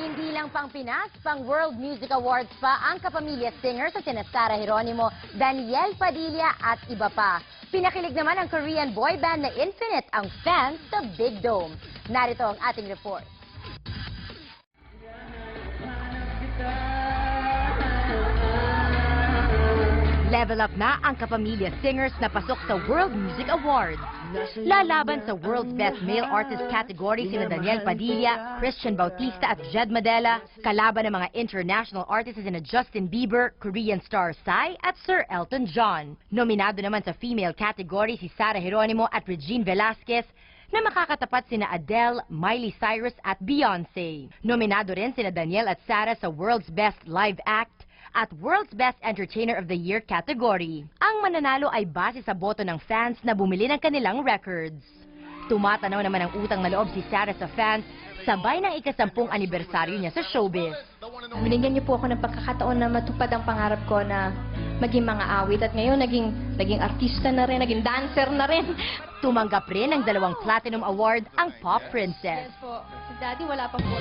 Hindi lang pang Pinas, pang World Music Awards pa ang kapamilya singers sa sina Sara Geronimo, Daniel Padilla at iba pa. Pinakilig naman ang Korean boy band na Infinite ang fans sa Big Dome. Narito ang ating report. Level up na ang kapamilya singers na pasok sa World Music Awards. Lalaban sa World's Best Male Artist category sina Daniel Padilla, Christian Bautista at Jed Madela, kalaban ng mga international artists sina Justin Bieber, Korean star Psy at Sir Elton John. Nominado naman sa female category si Sara Geronimo at Regine Velasquez, na makakatapat sina Adele, Miley Cyrus at Beyonce. Nominado rin sina Daniel at Sara sa World's Best Live Act at World's Best Entertainer of the Year category. Ang mananalo ay base sa boto ng fans na bumili ng kanilang records. Tumatanaw naman ang utang na loob si Sara sa fans, sabay ng ika-10 anibersaryo niya sa showbiz. Binigyan niyo po ako ng pagkakataon na matupad ang pangarap ko na maging mga awit at ngayon naging artista na rin, naging dancer na rin. Tumanggap rin ng 2 Platinum Award ang Pop Princess. Yes po. Si Daddy wala pa po.